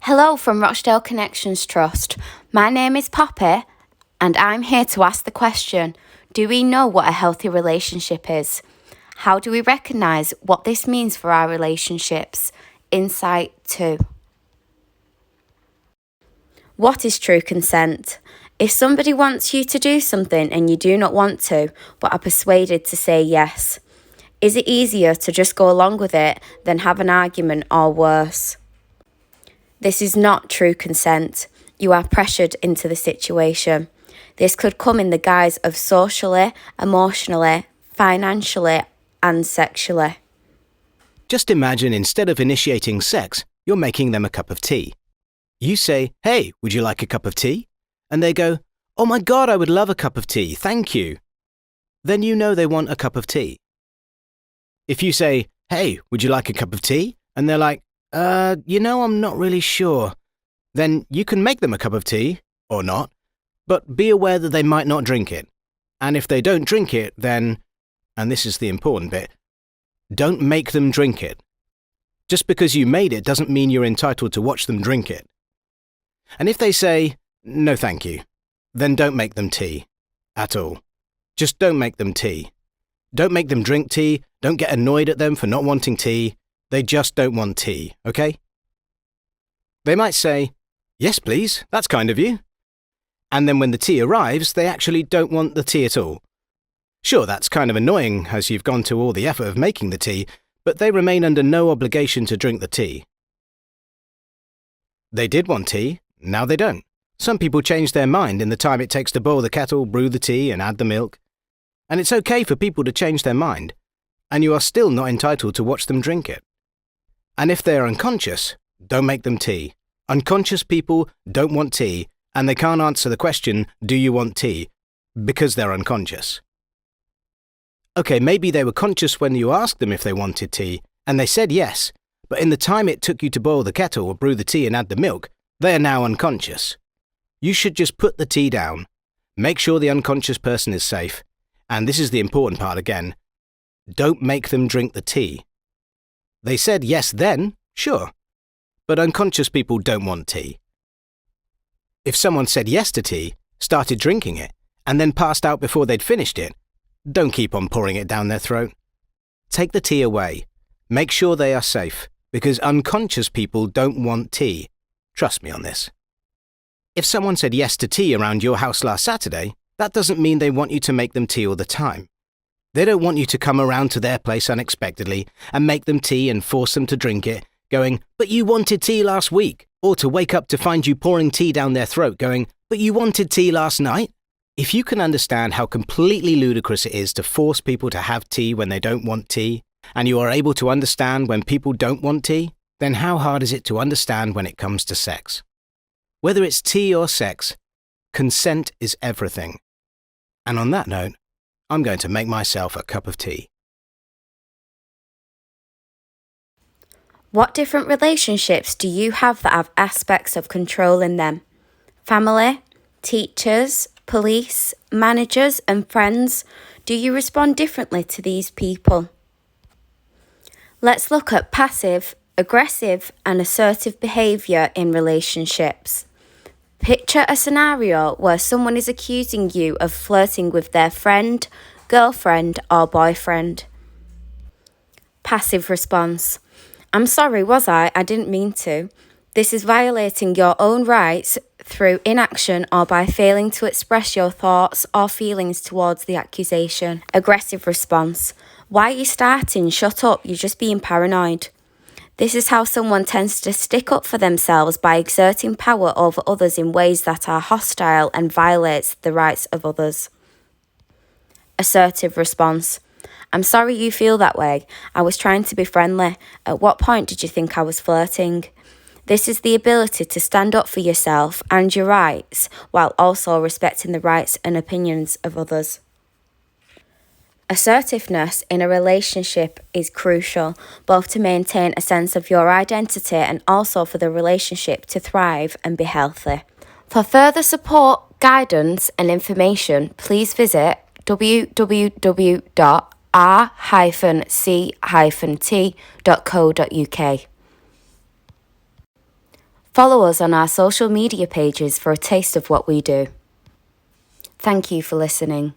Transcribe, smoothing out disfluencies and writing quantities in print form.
Hello from Rochdale Connections Trust. My name is Poppy and I'm here to ask the question, do we know what a healthy relationship is? How do we recognise what this means for our relationships? Insight 2. What is true consent? If somebody wants you to do something and you do not want to, but are persuaded to say yes, is it easier to just go along with it than have an argument or worse? This is not true consent. You are pressured into the situation. This could come in the guise of socially, emotionally, financially, and sexually. Just imagine instead of initiating sex, you're making them a cup of tea. You say, "Hey, would you like a cup of tea?" And they go, "Oh my God, I would love a cup of tea, thank you." Then you know they want a cup of tea. If you say, "Hey, would you like a cup of tea?" And they're like, I'm not really sure. Then you can make them a cup of tea, or not, but be aware that they might not drink it. And if they don't drink it, then, and this is the important bit, don't make them drink it. Just because you made it doesn't mean you're entitled to watch them drink it. And if they say, "No thank you," then don't make them tea. At all. Just don't make them tea. Don't make them drink tea, don't get annoyed at them for not wanting tea. They just don't want tea, okay? They might say, "Yes please, that's kind of you." And then when the tea arrives, they actually don't want the tea at all. Sure, that's kind of annoying as you've gone to all the effort of making the tea, but they remain under no obligation to drink the tea. They did want tea, now they don't. Some people change their mind in the time it takes to boil the kettle, brew the tea, and add the milk. And it's okay for people to change their mind, and you are still not entitled to watch them drink it. And if they are unconscious, don't make them tea. Unconscious people don't want tea, and they can't answer the question, "Do you want tea?" because they're unconscious. Okay, maybe they were conscious when you asked them if they wanted tea, and they said yes, but in the time it took you to boil the kettle or brew the tea and add the milk, they are now unconscious. You should just put the tea down, make sure the unconscious person is safe, and this is the important part again, don't make them drink the tea. They said yes then, sure, but unconscious people don't want tea. If someone said yes to tea, started drinking it, and then passed out before they'd finished it, don't keep on pouring it down their throat. Take the tea away. Make sure they are safe, because unconscious people don't want tea. Trust me on this. If someone said yes to tea around your house last Saturday, that doesn't mean they want you to make them tea all the time. They don't want you to come around to their place unexpectedly and make them tea and force them to drink it, going, "But you wanted tea last week," or to wake up to find you pouring tea down their throat going, "But you wanted tea last night." If you can understand how completely ludicrous it is to force people to have tea when they don't want tea, and you are able to understand when people don't want tea, then how hard is it to understand when it comes to sex? Whether it's tea or sex, consent is everything. And on that note, I'm going to make myself a cup of tea. What different relationships do you have that have aspects of control in them? Family, teachers, police, managers, and friends? Do you respond differently to these people? Let's look at passive, aggressive, and assertive behaviour in relationships. Picture a scenario where someone is accusing you of flirting with their friend, girlfriend, or boyfriend. Passive response. "I'm sorry, was I? I didn't mean to." This is violating your own rights through inaction or by failing to express your thoughts or feelings towards the accusation. Aggressive response. "Why are you starting? Shut up, you're just being paranoid." This is how someone tends to stick up for themselves by exerting power over others in ways that are hostile and violates the rights of others. Assertive response. "I'm sorry you feel that way. I was trying to be friendly. At what point did you think I was flirting?" This is the ability to stand up for yourself and your rights while also respecting the rights and opinions of others. Assertiveness in a relationship is crucial, both to maintain a sense of your identity and also for the relationship to thrive and be healthy. For further support, guidance and information, please visit www.r-c-t.co.uk. Follow us on our social media pages for a taste of what we do. Thank you for listening.